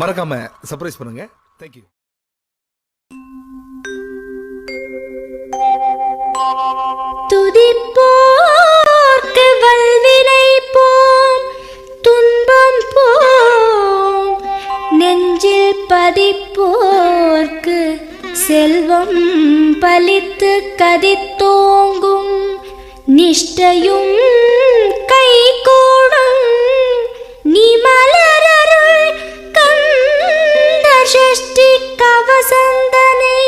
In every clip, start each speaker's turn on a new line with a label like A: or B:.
A: மறக்காம சர்ப்ரைஸ் பண்ணுங்க. தேங்க்யூ.
B: துதிப்போர்க்கு வல்வினை போம் துன்பம் போம், நெஞ்சில் பதிப்போர்க்கு செல்வம் பலித்து கதித்தோங்கும், நிஷ்டையும் கைகூடும் நீ மலரருள் கந்த சஷ்டி கவசந்தனை,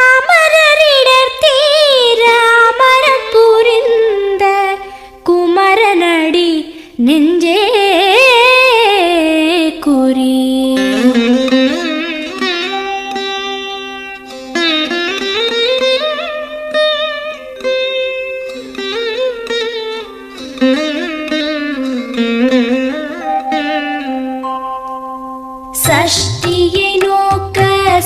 B: அமரரிடர் தீர அமரம் புரிந்த குமரனடி நெஞ்சே குறி. சஷ்டியை நோக்க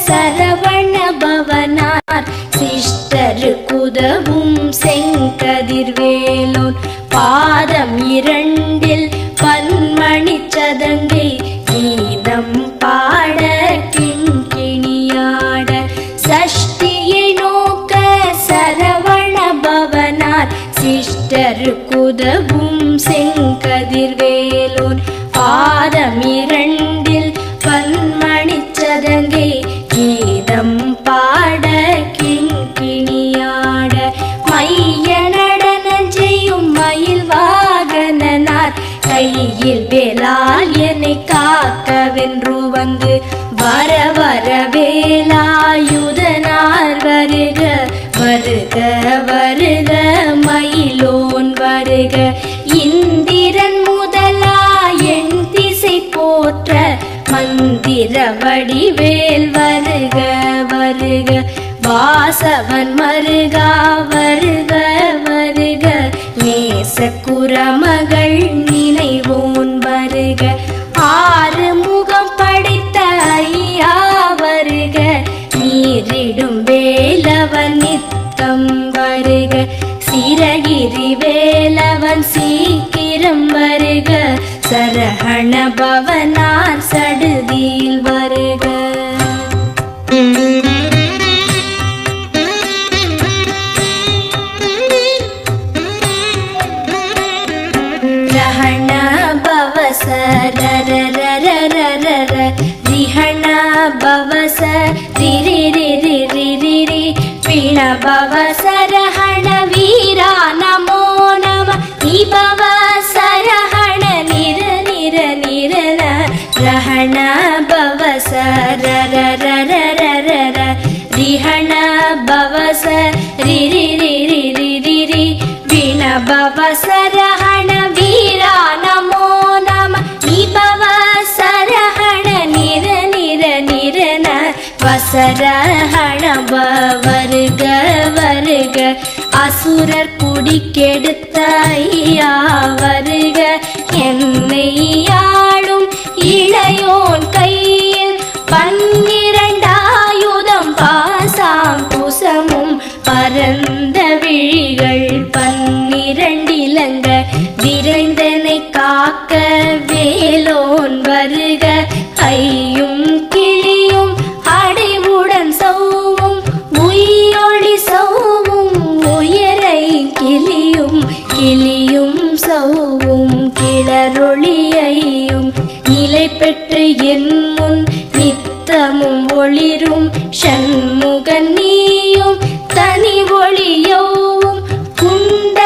B: சரவண பவனார் சிஷ்டருக்குதவும் செங்கதிர்வேலோன், பாதம் 2 பன்மணி சதங்கை கீதம் பாட கிண்கிணியாட. சஷ்டியை நோக்க சரவண பவனார் சிஷ்டருக்குதவும் செங்கதிர்வேலோன், பாதம் 2 பன்மணி சதங்கை கீதம் பாட கிண்கிணியாட. மைய நடன செய்யும் மயில் வாகனனார் கையில் வேலால் என்னை காக்கவென்று வந்து, வர வர வேலாயுதனார் வருக வருக வருக மயிலோன் வருக. இந்திரன் முதலா என் திசை போற்ற மந்திர வடிவேல் வருக வருக. வாசவன் மருகா வருக வருக, நேச குரமகள் நினைவோன் வருக. 6 முகம் படைத்த ஐயா வருக, நீரிடும் வேலவன் நித்தம் வருக. சிரகிரி வேலவன் சீக்கிரம் வருக, சரஹண பவனார் சடுதியில் வருக. ரஹண பவச ரரரரரரர, ரிஹண பவச ரிரிரிரிரிரிரி, பிண பவச ரஹண வீரா நமோ நம, நிபவ சரஹண நிர நிர நிரன, ரஹண பவச ரரரரரரர, ரிஹண பவச ரிரிரிரிரிரிரி, பிண பவச ரஹண வீரா நமோ நம, நிபவ சரஹண நிர நிர நிரன, வசரஹண வருக வருக. அசுரர் குடிக்கெடுத்த ஐயா வருக, என்னை ஆளும் இளையோன் கையில் 12 ஆயுதம் பாசாம் குசமும் பரந்த விழிகள் 12 இலங்க, விரைந்தனை காக்க வேலோன் வருக. ஐயும் கிளியும் அடைவுடன் சௌவும் உயிரொளி சௌவும், உயரை கிளியும் கிளியும் சௌவும் கிளரொளியையும், நிலை பெற்று என் முன் நித்தமும் ஒளிரும் சண்முகன் நீயும் தனி ஒளியோவும், குண்ட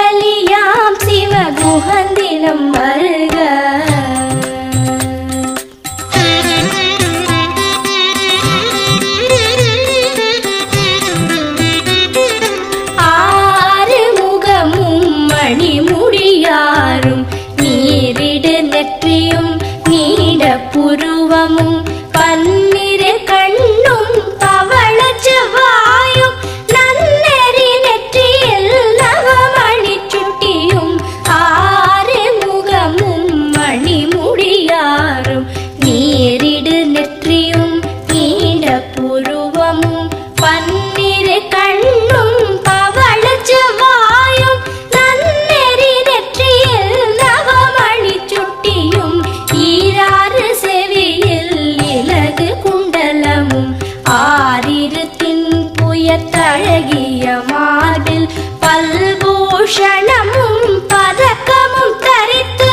B: தழகிய மார்பில் பல்பூஷணமும் பதக்கமும் தரித்து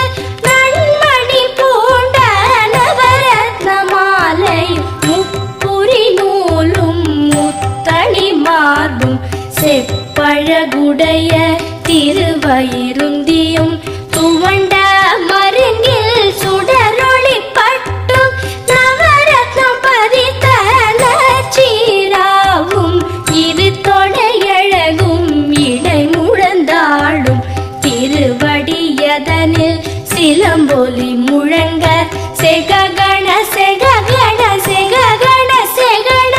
B: நன்மணி பூண்ட நவரத்ன மாலை முப்புரி நூலும் முத்தணி மார்பும் செப்பழகுடைய திருவயிருந்தியும் துவண்ட மருங்கில் சுடரொளி பட்டும் நவரத்னம் பதித்த நச்சீராவும் இரு தொடையழகும் இடை முழந்தாடும் திருவடியதனில் சிலம்பொலி முழங்க செககண செககண செககண செகண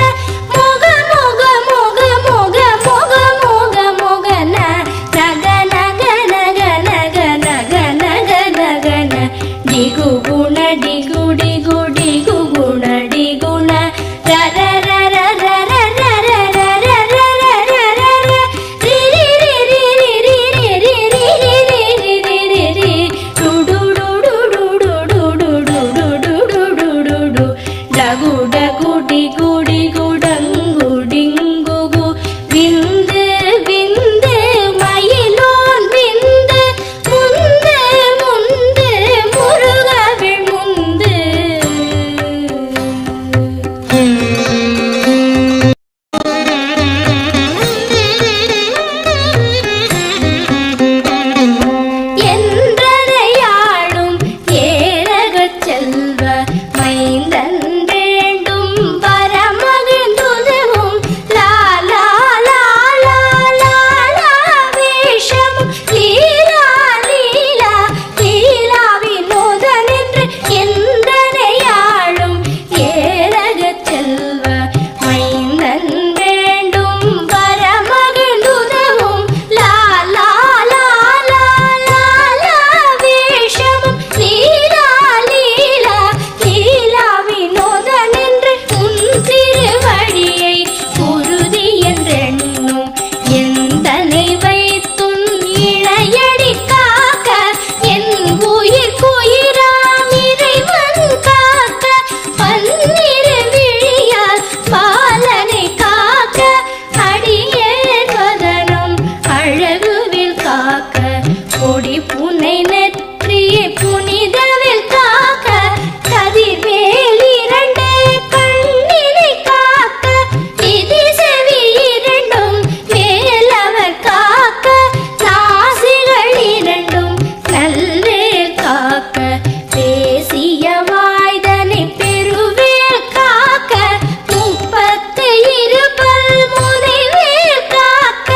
B: முக முக முக முக முக முக முகன நக நக நக நக நக நக நகன டிகு குண டிகு டிகு டிகு குண டிகுண ரர ரர ரர ரர ரர ரர ரர ரி ரி ரி ரி ரி ரி ரி ரி ரி ரி ரி ரி ரி டு டு டு டு டு டு டு டு டு டு டு டு டு டு டகு டகு டிகு டிகு டங்கு டிங்கு கு விந்து விந்து மயிலோன் விந்து முந்து முந்து முருகவிழ் முந்து என்றனையாளும் ஏரகச் செல்வ மைந்தன் வேண்டும் வரமகிழ்ந்துதவும் லாலா லாலா லாலா வேஷம் லீலா லீலா லீலா வினோதனென்று என்றனையாளும் ஏரகச் செல்வ மைந்தன் வேண்டும் வரமகிழ்ந்துதவும் லாலா லாலா லாலா வேஷம் லீலா லீலா லீலா வினோதனென்று உன் திருவடியை குருதி என்றெண்ணும் எந்தனை வைத்துன் இணையடி காக்க என் உயிர் குயிராம் இறைவன் காக்க பன்னிரு விழியால் பாலனை காக்க அடியேன் வதனம் அழகுவில் காக்க கொடி புனை நெற்றியை புனிதவில் காக்க கதிர்வேல் இரண்டு கண்ணினை காக்க விதி செவி இரண்டும் வேலவர் காக்க நாசிகள் இரண்டும் நல்வேல் காக்க பேசிய வாய்தனை பெருவேல் காக்க முப்பத்து இருபல் முனைவேல் காக்க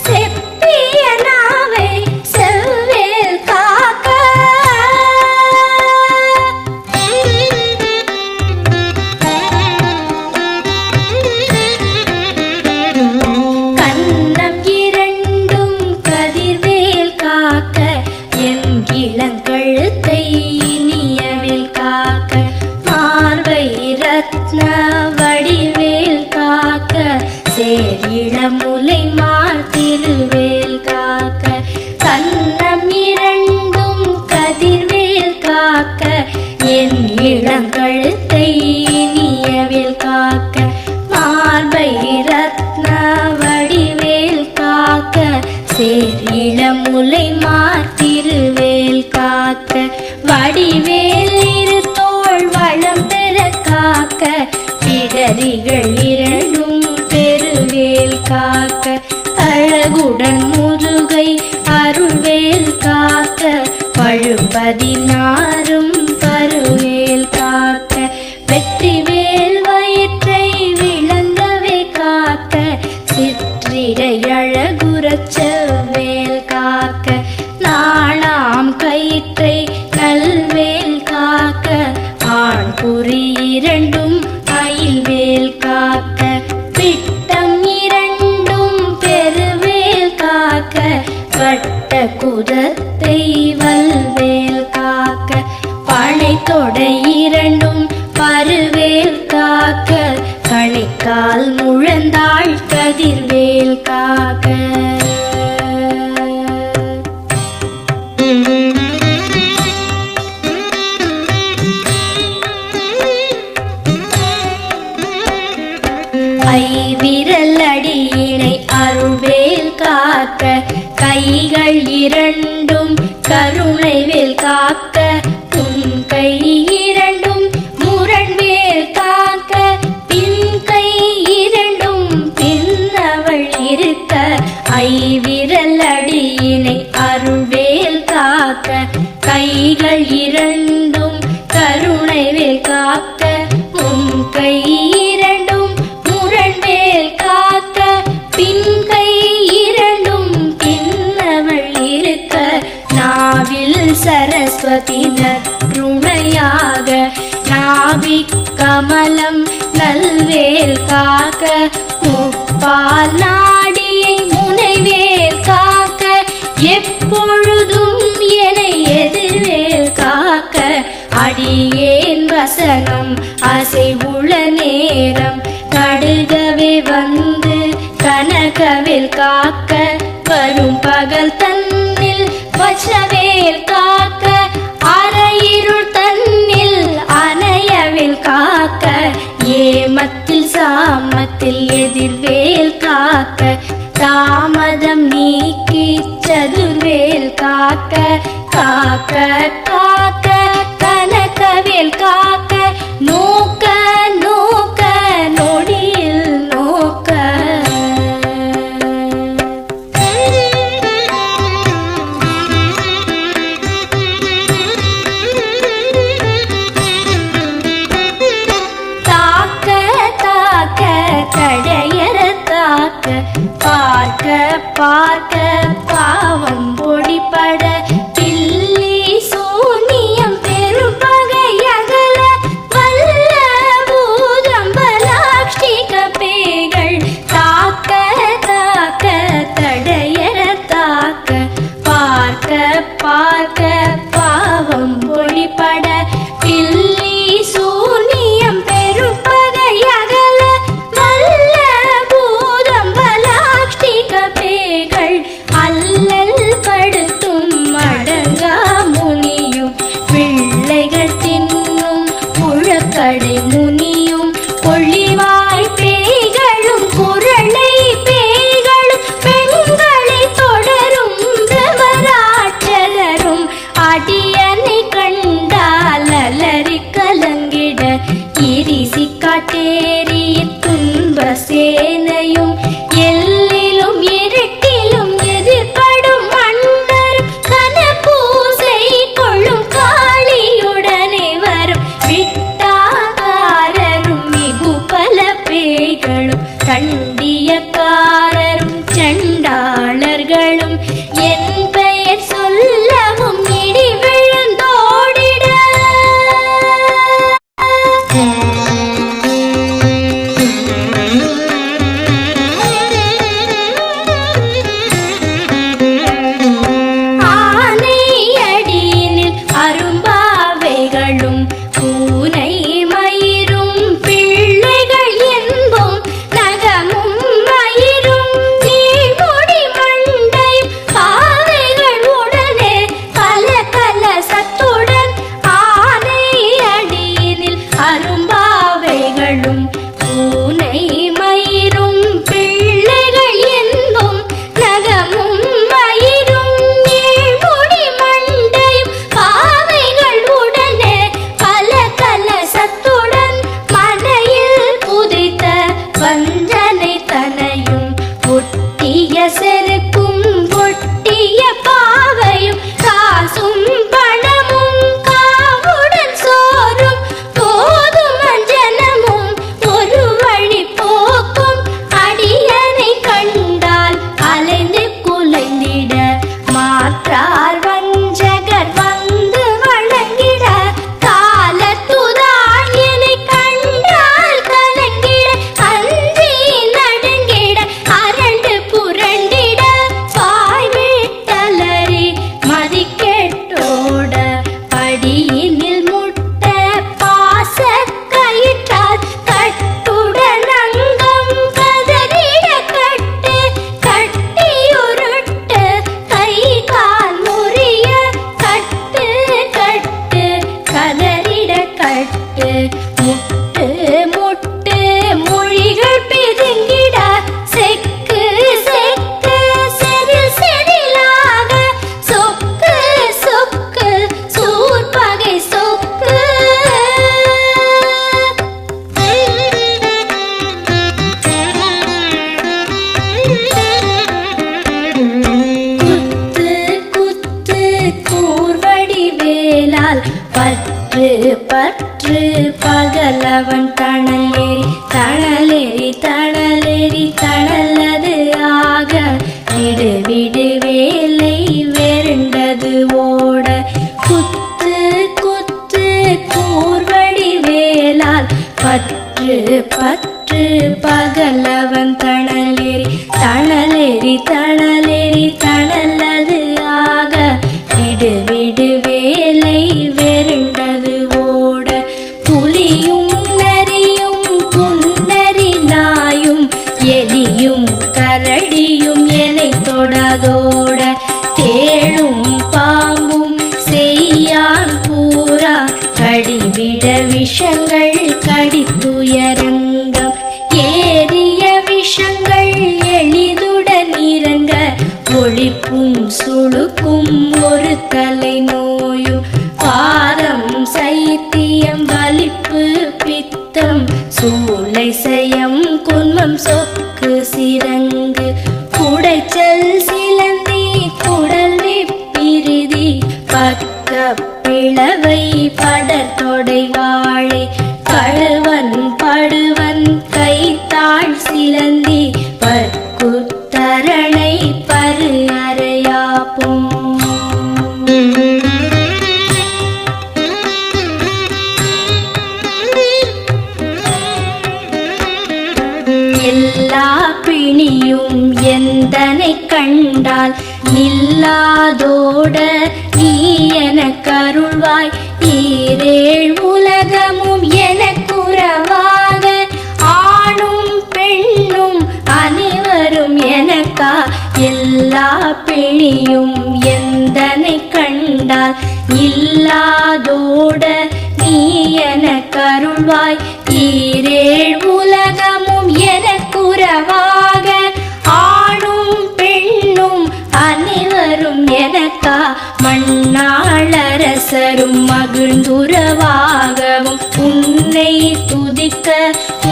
B: செப்பிய நாவை செவ்வேல் காக்க கண்ணம் இரண்டும் கதிர்வேல் காக்க என் இளங்கழுத்தை இனியவில் காக்க மார்பை ரத்ன வடிவேல் காக்க சேரிளமுலை மார் திருவேல் காக்க கண்ணம் இரண்டும் கதிர்வேல் காக்க என் இளங்கழுத்தை இனியவில் காக்க மார்பை ரத்ன வடிவேல் காக்க சேரிளமுலை மார் திருவேல் காக்க வடிவேல் இரு தோள் வளம் பெற காக்க பிடரிகள் இரண்டும் பெருவேல் காக்க அழகுடன் முதுகை அருள்வேல் காக்க பழுபதினாரும் பருவேல் காக்க வெற்றிவேல் வயிற்றை விளங்கவே காக்க சிற்றிடை அழகுறச் செவ்வேல் காக்க நாளாம் கயிற்றை நல்வேல் காக்க ஆண் குறி இரண்டும் அயில்வேல் காக்க பிட்டம் இரண்டும் பெருவேல் காக்க வட்ட குதத்தை வல்வேல் காக்க பனை தொடை இரண்டும் பருவேல் காக்க கணைக்கால் முழந்தாள் கதிர்வேல் காக்க காக்க கைகள் இரண்டும் கருணைவேல் காக்க உன் கை இரண்டும் முரண்வேல் காக்க பின் கை இரண்டும் பின்னவள் இருக்க ஐவிரல் அடியினை அருள்வேல் காக்க கைகள் இரண்டும் கருணைவேல் காக்க உன் கை இரண்டும் முரண்வேல் காக்க பின் கை இரண்டும் பின்னவள் இருக்க நாவில் சரஸ்வதி நற்றுணையாக நாவி கமலம் நல்வேல் காக்க முப்பால் நாடியை முனைவேல் காக்க எப்பொழுதும் என எதிர்வேல் காக்க அடியேன் வசனம் அசைவுள நேரம் கடுகவே வந்து கனகவேல் காக்க வரும் பகல் தன்னில் வச்சவேல் காக்க அரையிருள் தன்னில் அணையவேல் காக்க ஏமத்தில் சாமத்தில் எதிர்வேல் காக்க தாமதம் நீக்கி சதுர்வேல் காக்க காக்க காக்க கனகவேல் காக்க நோக்க நோக்க நொடியில் நோக்க தாக்க தாக்க கடையற தாக்க பார்க்க பார்க்க பாவம் பொடிபட பில்லி சூனியம் பெரும்பகையகல வல்ல பூதம்பலாஷ்டிக பேய்கள் தாக்க தாக்க தடையற தாக்க பார்க்க பார்க்க பாவம் பொடிபட பில்லி சூனியம் பெரும்பகையகல வல்ல பூதம்பலாஷ்டிக பேய்கள் அல்லல் படுத்தும் பற்று பகலவன் தணலேறி தணலேறி தணலேறி தணலது ஆக விடு விடு வேலை வெருண்டது ஓட குத்து குத்து கூர்வடி வேலால் பற்று பற்று பகலவன் தணலேறி தணலேறி தணலேறி தணலது ஆக விடு விடு வேலை வெருண்டது ஓட புலியும் நரியும் புன்னரி நாயும் எலியும் கரடியும் என்னை தொடாதோட தேளும் பாம்பும் செய்யான் பூரா கடிவிட விஷங்கள் கடித்துயரங்கம் ஏறிய விஷங்கள் எளிதுடன் இறங்க ஒழிப்பும் சுழுக்கும் ஒரு தலை நோயும் பாரம் சைத்தியம் வலிப்பு பித்தம் சூளை சயம் குன்மம் சொக்கு சிரங்கு குடைச்சல் சிலந்தி குடல் விப்பிரிதி பக்க பிளவை படத்தொடை வாழை கழுவன் படுவன் கைத்தாள் சிலந்தி பற்குத்தரணை பரு அறையாப்பும் எல்லா பிணியும் எந்தனை கண்டால் நில்லாதோட நீ எனக்கு அருள்வாய் ஈரேழ் உலகமும் எனக்குறவாக ஆணும் பெண்ணும் அனைவரும் எனக்கா எல்லா பிணியும் எந்தனை கண்டால் இல்லாதோட நீ எனக்கு அருள்வாய் ஈரேழ் உலகமும் எனக்குறவாக ஆணும் பெண்ணும் அனைவரும் எனக்கா மண்ணாளரசரும் மகிழ்ந்துறவாகவும் உன்னை துதிக்க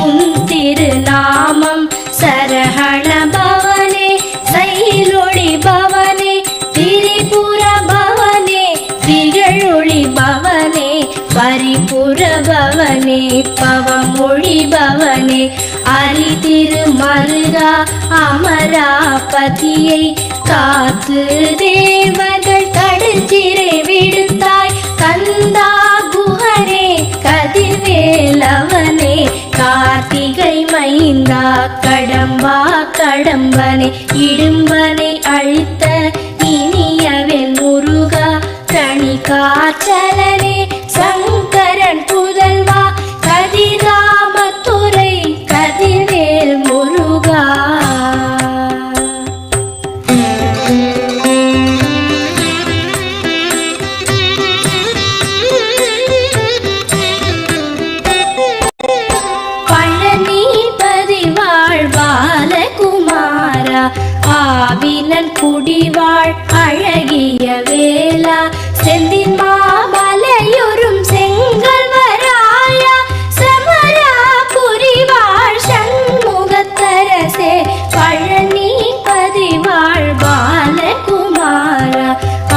B: உன் திருநாமம் சரஹண பவனே சைலொளி பவனே திரிபுர பவனே திகழொளி பவனே பரிபுர பவனே பவமொழி பவனே அரி திருமருகா அமராபதியை காத்து தேவர்கள் கடற்சிறை விடுத்தாய் கந்தா குஹனே கதிர்வேலவனே கார்த்திகை மைந்தா கடம்பா கடம்பனை இடும்பனை அழித்த இனியவன் முருகா கணிகாச்சலனே சங்கரன் புதல்வா கதிராமத்துறை கதிர்வேல் முருகா பழனிபதி வாழ்பாலகுமாரா ஆவினன் குடிவாழ் அழகிய வேளா செந்தின் மாமலையுறும் செங்கல்வராயா சமரா புரிவாழ் சண்முகத்தரசே பழனிபதி வாழ்பாலகுமாரா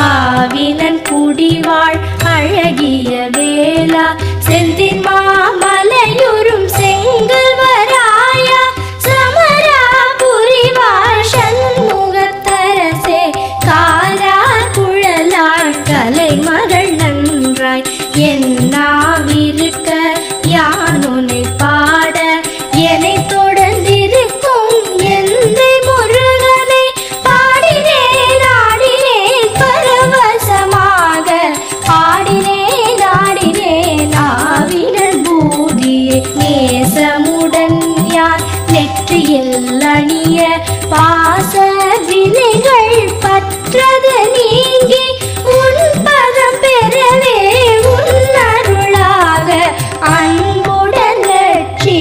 B: ஆவினன் குடிவாழ் அழகிய வேளா செந்தின் மாமலையுறும் செங்கல்வராயா சமரா புரிவாழ் சண்முகத்தரசே காரா குழலாள் கலைமகள் நன்றாய் என்னாவிருக்க யானுனை பாட என்னை தொடர்ந்திருக்கும் எந்தை முருகனை பாடினேன் ஆடினேன் பரவசமாக ஆடினேன் ஆடினேன் ஆவினன் பூதியே நேசமுடன் யார் நெற்றியில் அணிய பாச வினைகள் பற்றது நீங்கி உன் பதம் பெறவே உன் அருளாக அன்புடன் லட்சி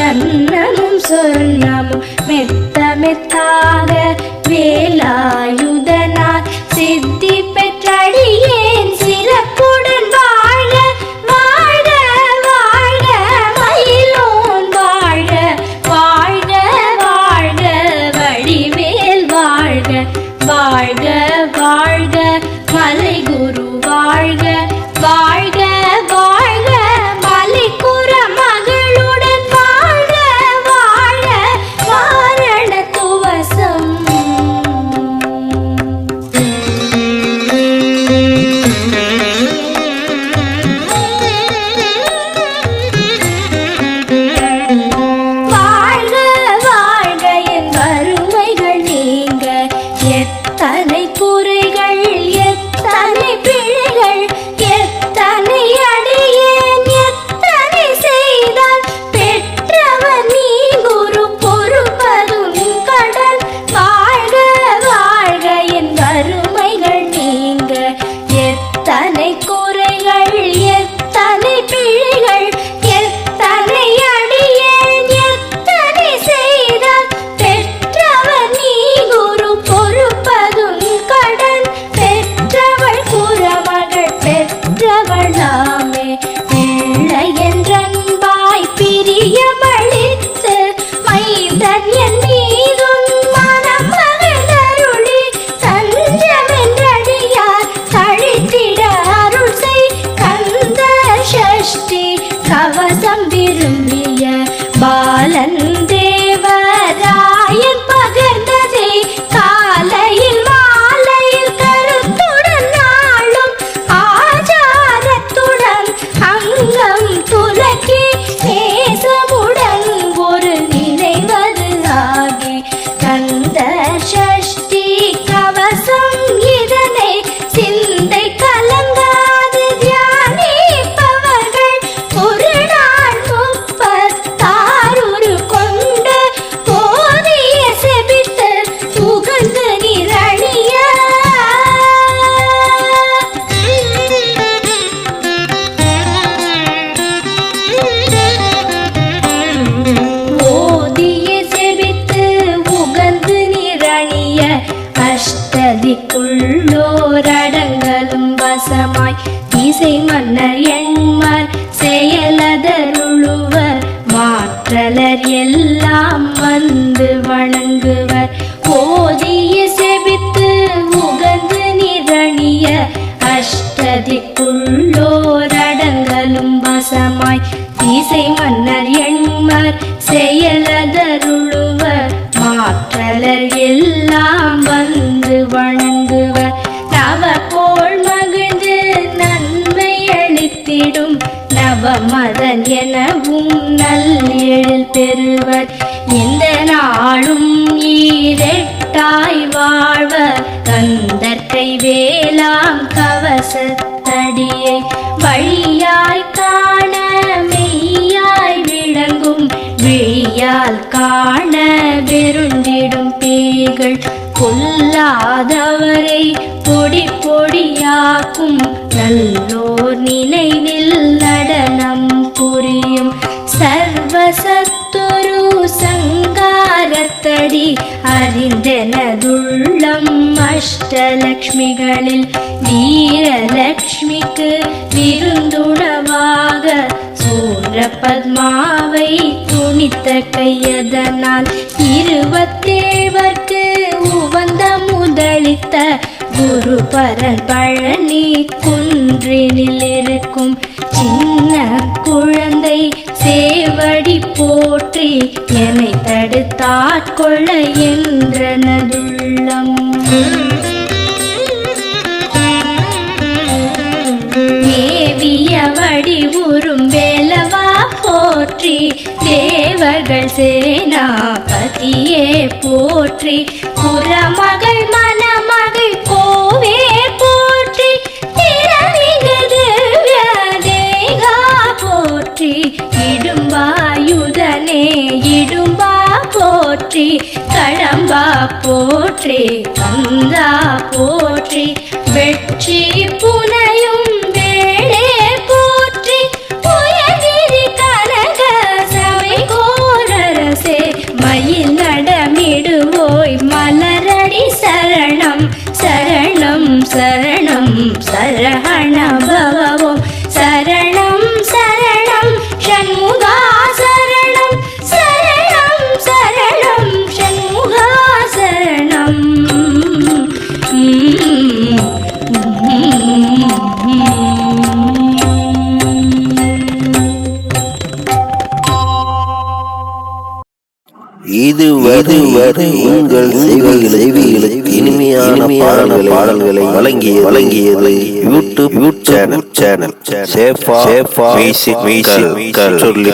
B: அன்னமும் சொர்ணமும் மெத்த மெத்தாக வேலாயுதனார் சித்தி பெற்றடியேன் சிறப்புடன் வாழ வாழ்க வாழ்க மயிலோன் வாழ்க வாழ்க வாழ்க வடிவேல் வாழ்க வாழ்க வாழ்க மலை குரு வாழ்க வாழ்க வாழ்க மலை ஷஷ்டி கவசம் இதனை சிந்தை கலங்காது தியானிப்பவர்கள் ஒரு நாள் 36 கொண்டு போதிய செபித்து உகந்து நிரணிய ஓதிய செபித்து உகந்து நிரணிய அஷ்டதிக்குள்ளோரடங்கலும் வசமாய் இசை மன்னர் எண்மர் செயலதருளுவர் மாற்றலர் எல்லாம் வந்து வணங்குவர் ஓதிய செபித்து உகந்து நிரணிய அஷ்டதிக்குள்ளோரடங்கலும் வசமாய் இசை மன்னர் எண்மர் செயலதருளுவர் மாற்றலர் எல்லாம் வந்து வணங்குவர் நவகோள் மகிழ்ந்து நன்மை அளித்திடும் நவமதன் எனவும் நல்லெழில் பெறுவர் எந்த நாளும் ஈரெட்டாய் வாழ்வர் கந்தற்கை வேளாம் கவசத்தடியை வழியாய் காண மெய்யாய் விளங்கும் விழியால் காண வெருண்டிடும் பேய்கள் கொல்லாதவரை பொடி பொடியாக்கும் நல்லோர் நினைவில் நடனம் புரியும் சர்வசத்துரு சங்காரத்தடி அறிந்தனதுள்ளம் அஷ்டலக்ஷ்மிகளில் வீரலக்ஷ்மிக்கு விருந்துணவாக சூரபத்மாவை துணித்த கையதனால் 27 உவந்த முதலித்த குருபரன் பழனி குன்றினில் இருக்கும் சின்ன குழந்தை சேவடி போற்றி என்னை தடுத்தாட்கொள்ள என்றனதுள்ளம் மேவிய வடிவுறும் வேலவா போற்றி தேவர்கள் சேனாபதியே போற்றி புறமகள் மணமகள் கோவே போற்றி திறமிகு திவ்ய தேகா போற்றி இடும்பாயுதனே இடும்பா போற்றி கடம்பா போற்றி கந்தா போற்றி வெற்றி புனையும் வேளே போற்றி உயர்கிரி கனக சபை கோரரசே மயில் நடமிடுவோய் மலரடி சரணம் சரணம் சரணம் சரஹண பவவோம் சரணம் சரணம் ஷண்முகா சரணம் சரணம் சரணம் ஷண்முகா சரணம்
C: இதுவரை உங்கள் செவிகளுக்கு இனிமையான பாடல்களை வழங்கியது யூடியூப் சேனல் சேஃபா மியூசிக்கல் சொல்லி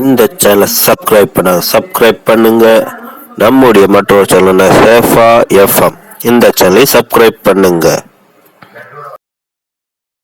C: இந்த சேனலை சப்ஸ்கிரைப் பண்ணுங்க. நம்முடைய மற்றொரு சேனல் சேஃபா எஃப்எம், இந்த சேனலை சப்ஸ்கிரைப் பண்ணுங்க.